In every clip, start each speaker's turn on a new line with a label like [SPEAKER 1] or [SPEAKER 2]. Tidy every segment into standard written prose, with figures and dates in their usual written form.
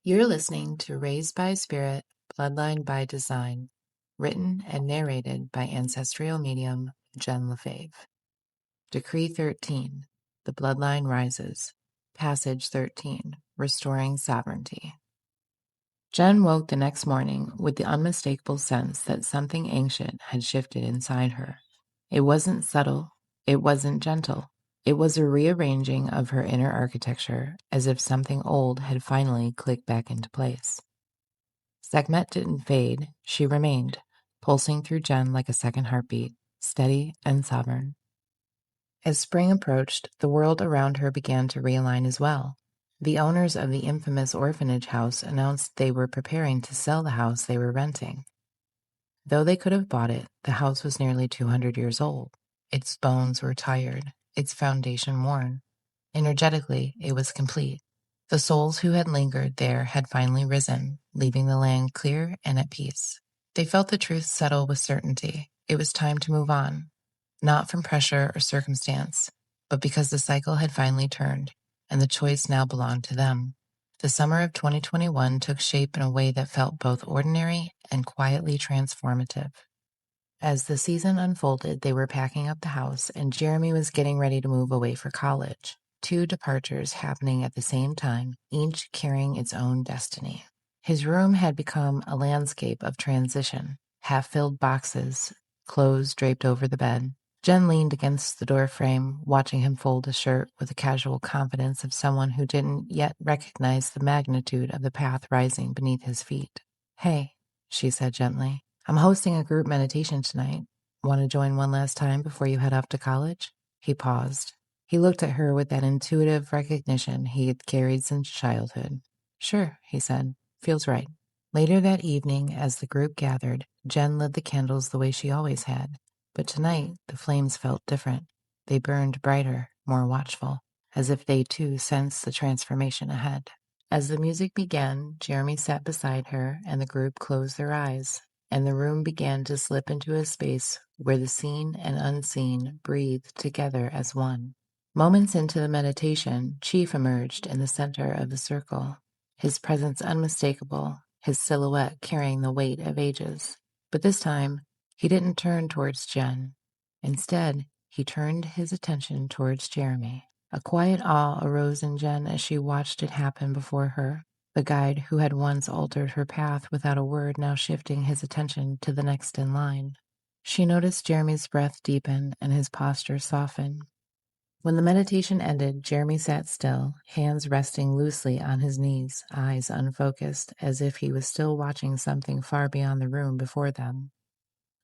[SPEAKER 1] You're listening to Raised by Spirit, Bloodline by Design, written and narrated by ancestral medium Jenn LeFevre. Decree 13, The Bloodline Rises, Passage 13, Restoring Sovereignty. Jenn woke the next morning with the unmistakable sense that something ancient had shifted inside her. It wasn't subtle, it wasn't gentle. It was a rearranging of her inner architecture, as if something old had finally clicked back into place. Sekhmet didn't fade, she remained, pulsing through Jenn like a second heartbeat, steady and sovereign. As spring approached, the world around her began to realign as well. The owners of the infamous orphanage house announced they were preparing to sell the house they were renting. Though they could have bought it, the house was nearly 200 years old. Its bones were tired, its foundation worn. Energetically, it was complete. The souls who had lingered there had finally risen, leaving the land clear and at peace. They felt the truth settle with certainty. It was time to move on, not from pressure or circumstance, but because the cycle had finally turned, and the choice now belonged to them. The summer of 2021 took shape in a way that felt both ordinary and quietly transformative. As the season unfolded, they were packing up the house, and Jeremy was getting ready to move away for college. Two departures happening at the same time, each carrying its own destiny. His room had become a landscape of transition, half-filled boxes, clothes draped over the bed. Jenn leaned against the doorframe, watching him fold a shirt with the casual confidence of someone who didn't yet recognize the magnitude of the path rising beneath his feet. "Hey," she said gently. "I'm hosting a group meditation tonight. Want to join one last time before you head off to college?" He paused. He looked at her with that intuitive recognition he had carried since childhood. "Sure," he said. "Feels right." Later that evening, as the group gathered, Jenn lit the candles the way she always had. But tonight, the flames felt different. They burned brighter, more watchful, as if they too sensed the transformation ahead. As the music began, Jeremy sat beside her, and the group closed their eyes, and the room began to slip into a space where the seen and unseen breathed together as one. Moments into the meditation, Chief emerged in the center of the circle, his presence unmistakable, his silhouette carrying the weight of ages. But this time, he didn't turn towards Jenn. Instead, he turned his attention towards Jeremy. A quiet awe arose in Jenn as she watched it happen before her. The guide who had once altered her path without a word now shifting his attention to the next in line. She noticed Jeremy's breath deepen and his posture soften. When the meditation ended, Jeremy sat still, hands resting loosely on his knees, eyes unfocused, as if he was still watching something far beyond the room before them.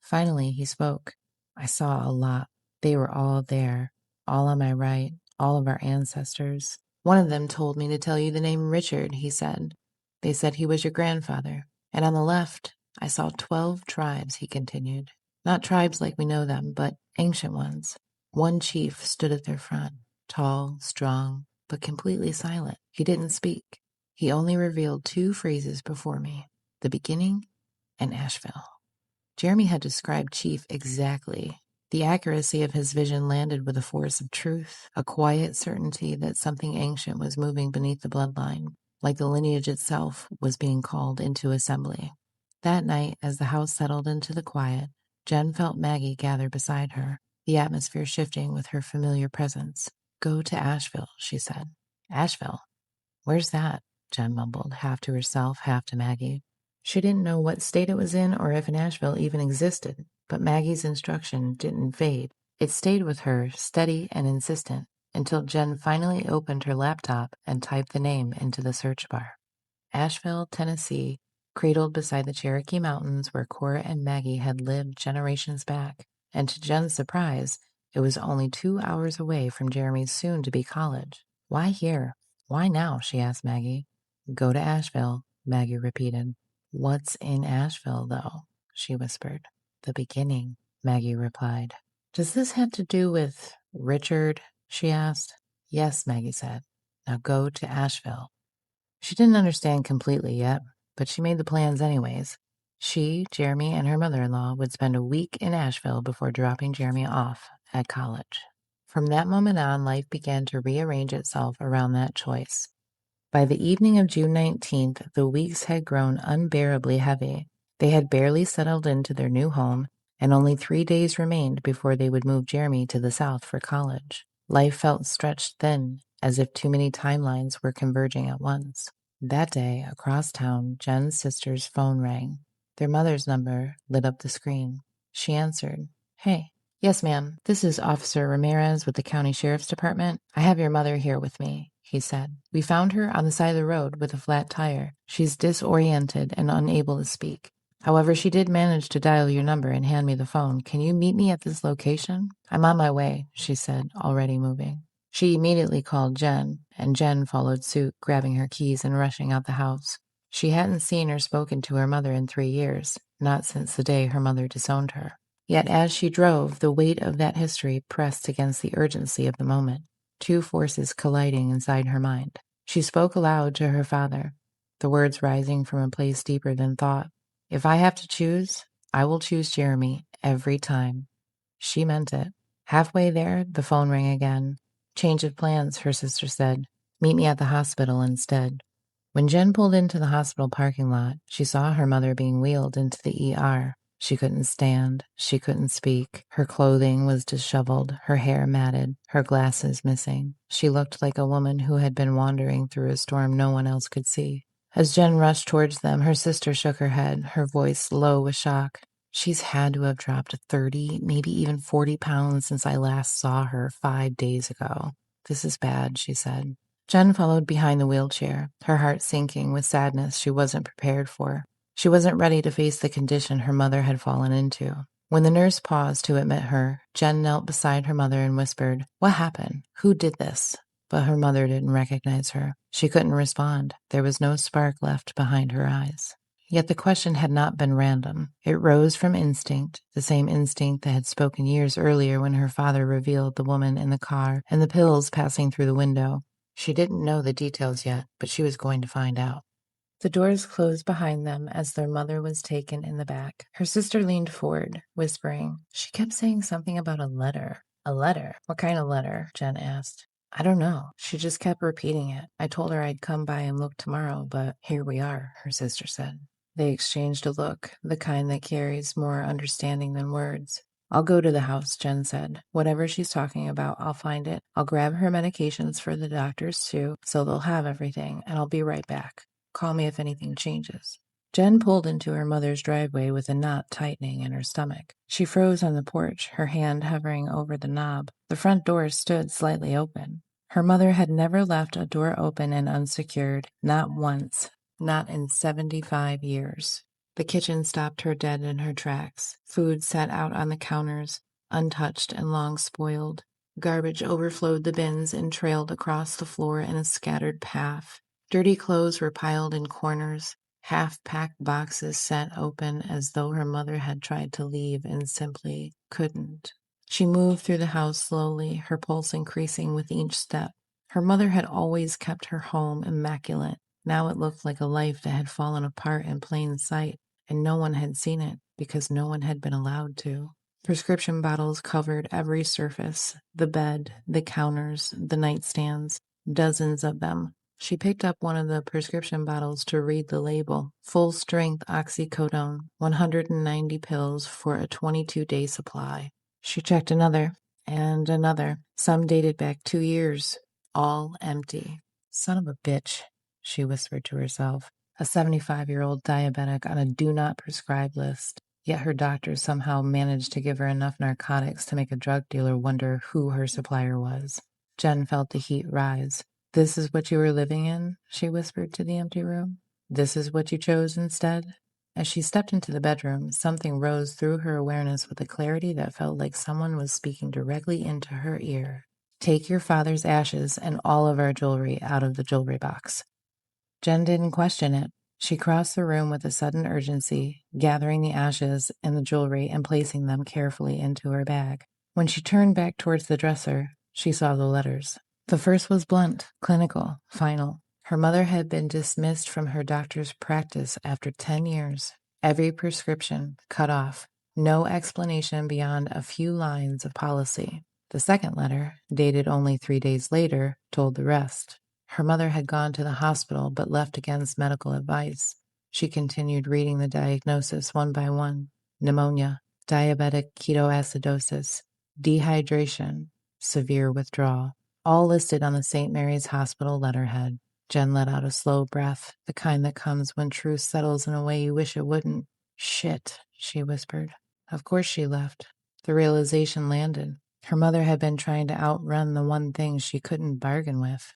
[SPEAKER 1] Finally, he spoke. "I saw a lot. They were all there, all on my right, all of our ancestors. One of them told me to tell you the name Richard," he said. "They said he was your grandfather. And on the left, I saw 12 tribes," he continued. "Not tribes like we know them, but ancient ones. One chief stood at their front, tall, strong, but completely silent. He didn't speak. He only revealed 2 phrases before me, the beginning and Asheville." Jeremy had described Chief exactly. The accuracy of his vision landed with a force of truth, a quiet certainty that something ancient was moving beneath the bloodline, like the lineage itself was being called into assembly. That night, as the house settled into the quiet, Jenn felt Maggie gather beside her, the atmosphere shifting with her familiar presence. "Go to Asheville," she said. "Asheville? Where's that?" Jenn mumbled, half to herself, half to Maggie. She didn't know what state it was in or if Asheville even existed, but Maggie's instruction didn't fade. It stayed with her, steady and insistent, until Jenn finally opened her laptop and typed the name into the search bar. Asheville, Tennessee, cradled beside the Cherokee Mountains where Cora and Maggie had lived generations back, and to Jen's surprise, it was only 2 hours away from Jeremy's soon-to-be college. "Why here? Why now?" she asked Maggie. "Go to Asheville," Maggie repeated. "What's in Asheville, though?" she whispered. "The beginning," Maggie replied. "Does this have to do with Richard?" she asked. "Yes," Maggie said. "Now go to Asheville." She didn't understand completely yet, but she made the plans anyways. She, Jeremy, and her mother-in-law would spend a week in Asheville before dropping Jeremy off at college. From that moment on, life began to rearrange itself around that choice. By the evening of June 19th, the weeks had grown unbearably heavy. They had barely settled into their new home, and only 3 days remained before they would move Jeremy to the south for college. Life felt stretched thin, as if too many timelines were converging at once. That day, across town, Jen's sister's phone rang. Their mother's number lit up the screen. She answered. "Hey." "Yes, ma'am. This is Officer Ramirez with the County Sheriff's Department. I have your mother here with me," he said. "We found her on the side of the road with a flat tire. She's disoriented and unable to speak. However, she did manage to dial your number and hand me the phone. Can you meet me at this location?" "I'm on my way," she said, already moving. She immediately called Jenn, and Jenn followed suit, grabbing her keys and rushing out the house. She hadn't seen or spoken to her mother in 3 years, not since the day her mother disowned her. Yet as she drove, the weight of that history pressed against the urgency of the moment, two forces colliding inside her mind. She spoke aloud to her father, the words rising from a place deeper than thought. "If I have to choose, I will choose Jeremy every time." She meant it. Halfway there, the phone rang again. "Change of plans," her sister said. "Meet me at the hospital instead." When Jenn pulled into the hospital parking lot, she saw her mother being wheeled into the ER. She couldn't stand. She couldn't speak. Her clothing was disheveled, her hair matted, her glasses missing. She looked like a woman who had been wandering through a storm no one else could see. As Jenn rushed towards them, her sister shook her head, her voice low with shock. "She's had to have dropped 30, maybe even 40 pounds since I last saw her 5 days ago. This is bad," she said. Jenn followed behind the wheelchair, her heart sinking with sadness she wasn't prepared for. She wasn't ready to face the condition her mother had fallen into. When the nurse paused to admit her, Jenn knelt beside her mother and whispered, "What happened? Who did this?" But her mother didn't recognize her. She couldn't respond. There was no spark left behind her eyes. Yet the question had not been random. It rose from instinct, the same instinct that had spoken years earlier when her father revealed the woman in the car and the pills passing through the window. She didn't know the details yet, but she was going to find out. The doors closed behind them as their mother was taken in the back. Her sister leaned forward, whispering. "She kept saying something about a letter." "A letter? What kind of letter?" Jenn asked. "I don't know. She just kept repeating it. I told her I'd come by and look tomorrow, but here we are," her sister said. They exchanged a look, the kind that carries more understanding than words. "I'll go to the house," Jenn said. "Whatever she's talking about, I'll find it. I'll grab her medications for the doctors, too, so they'll have everything, and I'll be right back. Call me if anything changes." Jenn pulled into her mother's driveway with a knot tightening in her stomach. She froze on the porch, her hand hovering over the knob. The front door stood slightly open. Her mother had never left a door open and unsecured, not once, not in 75 years. The kitchen stopped her dead in her tracks. Food sat out on the counters, untouched and long spoiled. Garbage overflowed the bins and trailed across the floor in a scattered path. Dirty clothes were piled in corners, half-packed boxes set open as though her mother had tried to leave and simply couldn't. She moved through the house slowly, her pulse increasing with each step. Her mother had always kept her home immaculate. Now it looked like a life that had fallen apart in plain sight, and no one had seen it because no one had been allowed to. Prescription bottles covered every surface, the bed, the counters, the nightstands, dozens of them. She picked up one of the prescription bottles to read the label. Full-strength oxycodone, 190 pills for a 22-day supply. She checked another and another. Some dated back 2 years, all empty. "Son of a bitch," she whispered to herself. A 75-year-old diabetic on a do-not-prescribe list. Yet her doctor somehow managed to give her enough narcotics to make a drug dealer wonder who her supplier was. Jenn felt the heat rise. "This is what you were living in?" she whispered to the empty room. "This is what you chose instead?" As she stepped into the bedroom, something rose through her awareness with a clarity that felt like someone was speaking directly into her ear. "Take your father's ashes and all of our jewelry out of the jewelry box." Jenn didn't question it. She crossed the room with a sudden urgency, gathering the ashes and the jewelry and placing them carefully into her bag. When she turned back towards the dresser, she saw the letters. The first was blunt, clinical, final. Her mother had been dismissed from her doctor's practice after 10 years. Every prescription cut off. No explanation beyond a few lines of policy. The second letter, dated only 3 days later, told the rest. Her mother had gone to the hospital but left against medical advice. She continued reading the diagnosis one by one. Pneumonia, diabetic ketoacidosis, dehydration, severe withdrawal, all listed on the St. Mary's Hospital letterhead. Jenn let out a slow breath, the kind that comes when truth settles in a way you wish it wouldn't. Shit, she whispered. Of course she left. The realization landed. Her mother had been trying to outrun the one thing she couldn't bargain with.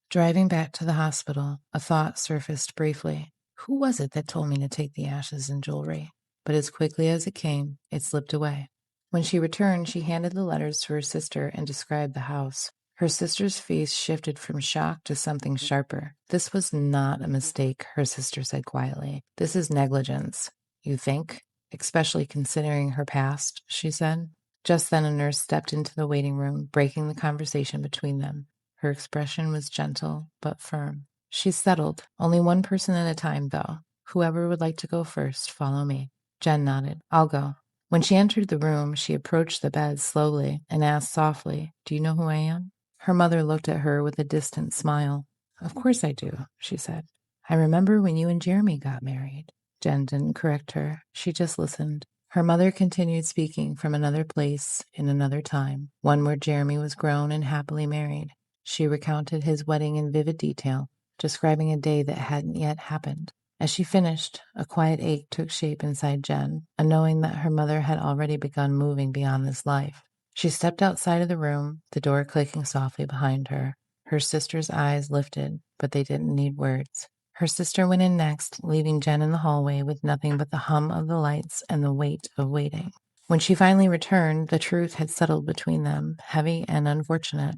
[SPEAKER 1] Driving back to the hospital, a thought surfaced briefly. Who was it that told me to take the ashes and jewelry? But as quickly as it came, it slipped away. When she returned, she handed the letters to her sister and described the house. Her sister's face shifted from shock to something sharper. This was not a mistake, her sister said quietly. This is negligence. You think? Especially considering her past, she said. Just then a nurse stepped into the waiting room, breaking the conversation between them. Her expression was gentle but firm. She's settled. Only one person at a time, though. Whoever would like to go first, follow me. Jenn nodded. I'll go. When she entered the room, she approached the bed slowly and asked softly, Do you know who I am? Her mother looked at her with a distant smile. Of course I do, she said. I remember when you and Jeremy got married. Jenn didn't correct her. She just listened. Her mother continued speaking from another place in another time, one where Jeremy was grown and happily married. She recounted his wedding in vivid detail, describing a day that hadn't yet happened. As she finished, a quiet ache took shape inside Jenn, a knowing that her mother had already begun moving beyond this life. She stepped outside of the room, the door clicking softly behind her. Her sister's eyes lifted, but they didn't need words. Her sister went in next, leaving Jenn in the hallway with nothing but the hum of the lights and the weight of waiting. When she finally returned, the truth had settled between them, heavy and unfortunate.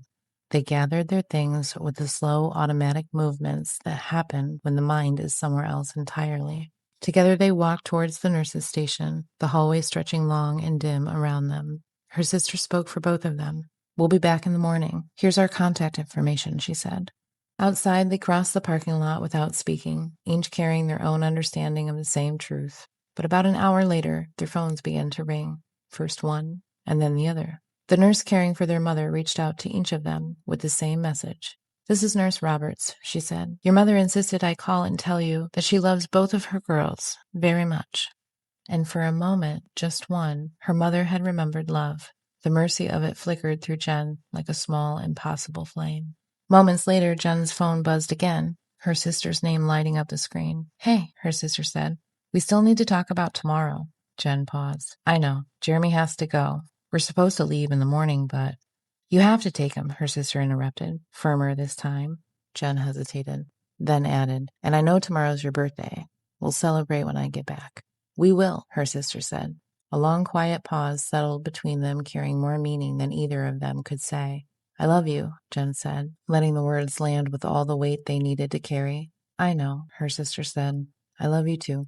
[SPEAKER 1] They gathered their things with the slow, automatic movements that happen when the mind is somewhere else entirely. Together they walked towards the nurse's station, the hallway stretching long and dim around them. Her sister spoke for both of them. We'll be back in the morning. Here's our contact information, she said. Outside, they crossed the parking lot without speaking, each carrying their own understanding of the same truth. But about an hour later, their phones began to ring, first one and then the other. The nurse caring for their mother reached out to each of them with the same message. This is Nurse Roberts, she said. Your mother insisted I call and tell you that she loves both of her girls very much. And for a moment, just one, her mother had remembered love. The mercy of it flickered through Jenn like a small, impossible flame. Moments later, Jenn's phone buzzed again, her sister's name lighting up the screen. Hey, her sister said. We still need to talk about tomorrow. Jenn paused. I know. Jeremy has to go. We're supposed to leave in the morning, but... You have to take him, her sister interrupted, firmer this time. Jenn hesitated, then added, and I know tomorrow's your birthday. We'll celebrate when I get back. We will, her sister said. A long, quiet pause settled between them, carrying more meaning than either of them could say. I love you, Jenn said, letting the words land with all the weight they needed to carry. I know, her sister said. I love you too.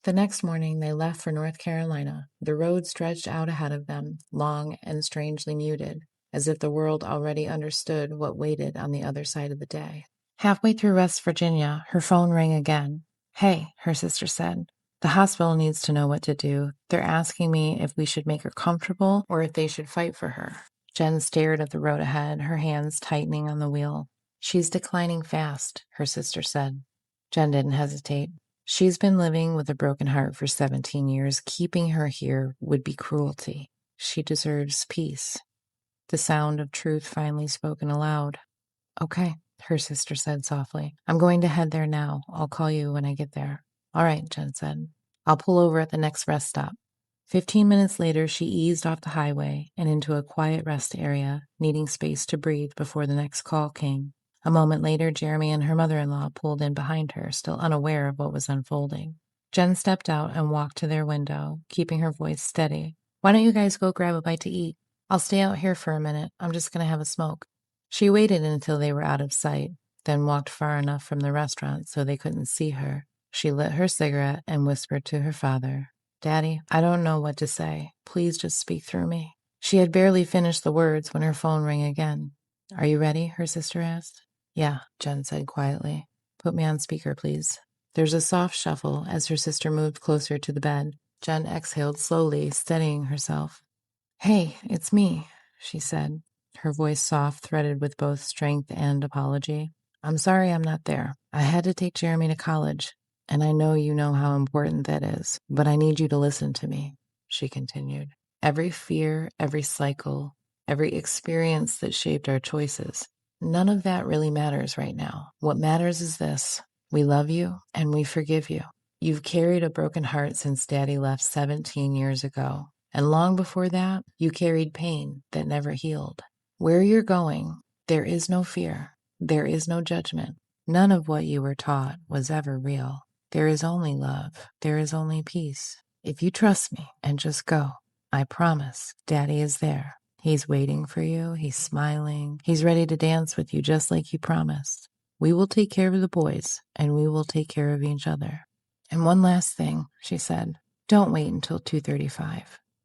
[SPEAKER 1] The next morning, they left for North Carolina. The road stretched out ahead of them, long and strangely muted, as if the world already understood what waited on the other side of the day. Halfway through West Virginia, her phone rang again. Hey, her sister said. The hospital needs to know what to do. They're asking me if we should make her comfortable or if they should fight for her. Jenn stared at the road ahead, her hands tightening on the wheel. She's declining fast, her sister said. Jenn didn't hesitate. She's been living with a broken heart for 17 years. Keeping her here would be cruelty. She deserves peace. The sound of truth finally spoken aloud. Okay, her sister said softly. I'm going to head there now. I'll call you when I get there. All right, Jenn said. I'll pull over at the next rest stop. 15 minutes later, she eased off the highway and into a quiet rest area, needing space to breathe before the next call came. A moment later, Jeremy and her mother-in-law pulled in behind her, still unaware of what was unfolding. Jenn stepped out and walked to their window, keeping her voice steady. Why don't you guys go grab a bite to eat? I'll stay out here for a minute. I'm just going to have a smoke. She waited until they were out of sight, then walked far enough from the restaurant so they couldn't see her. She lit her cigarette and whispered to her father, Daddy, I don't know what to say. Please just speak through me. She had barely finished the words when her phone rang again. Are you ready? Her sister asked. Yeah, Jenn said quietly. Put me on speaker, please. There's a soft shuffle as her sister moved closer to the bed. Jenn exhaled slowly, steadying herself. Hey, it's me, she said, her voice soft, threaded with both strength and apology. I'm sorry I'm not there. I had to take Jeremy to college, and I know you know how important that is, but I need you to listen to me, she continued. Every fear, every cycle, every experience that shaped our choices, none of that really matters right now. What matters is this: we love you and we forgive you. You've carried a broken heart since Daddy left 17 years ago, and long before that, you carried pain that never healed. Where you're going, there is no fear. There is no judgment. None of what you were taught was ever real. There is only love. There is only peace. If you trust me and just go, I promise Daddy is there. He's waiting for you. He's smiling. He's ready to dance with you just like you promised. We will take care of the boys and we will take care of each other. And one last thing, she said, don't wait until 2:35.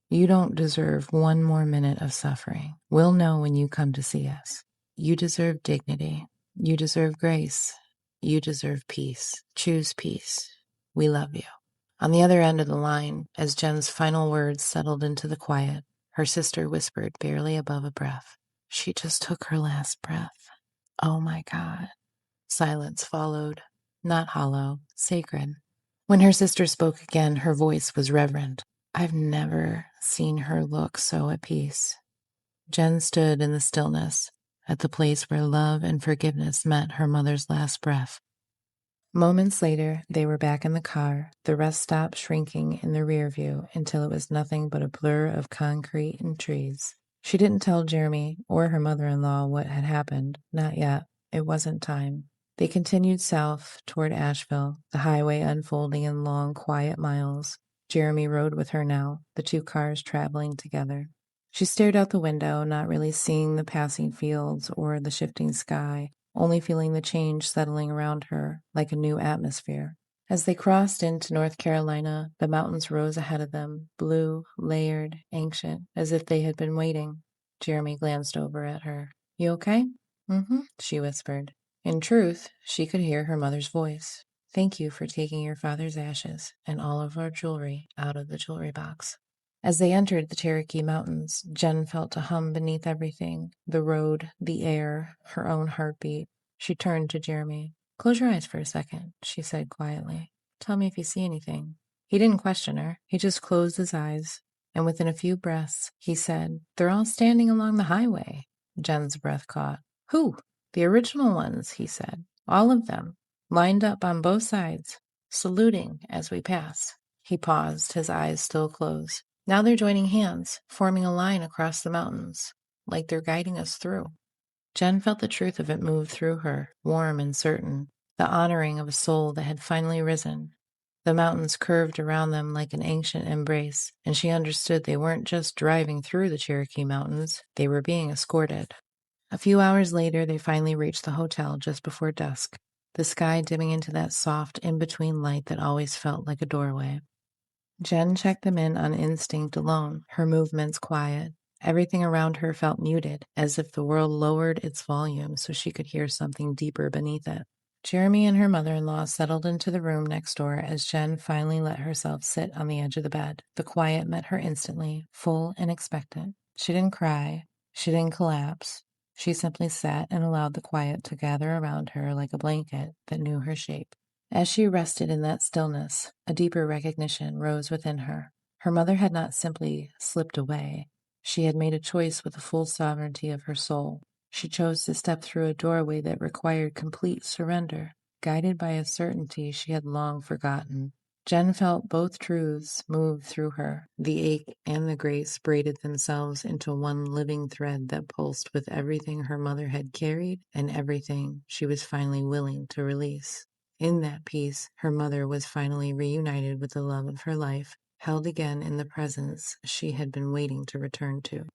[SPEAKER 1] You don't deserve one more minute of suffering. We'll know when you come to see us. You deserve dignity. You deserve grace. You deserve peace. Choose peace. We love you. On the other end of the line, as Jenn's final words settled into the quiet, her sister whispered barely above a breath, she just took her last breath. Oh my God. Silence followed, not hollow, sacred. When her sister spoke again, her voice was reverent. I've never seen her look so at peace. Jenn stood in the stillness, at the place where love and forgiveness met her mother's last breath. Moments later, they were back in the car, the rest stop shrinking in the rear view until it was nothing but a blur of concrete and trees. She didn't tell Jeremy or her mother-in-law what had happened, not yet. It wasn't time. They continued south toward Asheville, the highway unfolding in long, quiet miles. Jeremy rode with her now, the two cars traveling together. She stared out the window, not really seeing the passing fields or the shifting sky, only feeling the change settling around her like a new atmosphere. As they crossed into North Carolina, the mountains rose ahead of them, blue, layered, ancient, as if they had been waiting. Jeremy glanced over at her. You okay? Mm-hmm, she whispered. In truth, she could hear her mother's voice. Thank you for taking your father's ashes and all of our jewelry out of the jewelry box. As they entered the Cherokee Mountains, Jenn felt a hum beneath everything, the road, the air, her own heartbeat. She turned to Jeremy. Close your eyes for a second, she said quietly. Tell me if you see anything. He didn't question her. He just closed his eyes, and within a few breaths, he said, They're all standing along the highway. Jenn's breath caught. Who? The original ones, he said. All of them, lined up on both sides, saluting as we pass. He paused, his eyes still closed. Now they're joining hands, forming a line across the mountains, like they're guiding us through. Jenn felt the truth of it move through her, warm and certain, the honoring of a soul that had finally risen. The mountains curved around them like an ancient embrace, and she understood they weren't just driving through the Cherokee Mountains, they were being escorted. A few hours later, they finally reached the hotel just before dusk, the sky dimming into that soft, in-between light that always felt like a doorway. Jenn checked them in on instinct alone, her movements quiet. Everything around her felt muted, as if the world lowered its volume so she could hear something deeper beneath it. Jeremy and her mother-in-law settled into the room next door as Jenn finally let herself sit on the edge of the bed. The quiet met her instantly, full and expectant. She didn't cry. She didn't collapse. She simply sat and allowed the quiet to gather around her like a blanket that knew her shape. As she rested in that stillness, a deeper recognition rose within her. Her mother had not simply slipped away. She had made a choice with the full sovereignty of her soul. She chose to step through a doorway that required complete surrender, guided by a certainty she had long forgotten. Jenn felt both truths move through her. The ache and the grace braided themselves into one living thread that pulsed with everything her mother had carried and everything she was finally willing to release. In that peace, her mother was finally reunited with the love of her life, held again in the presence she had been waiting to return to.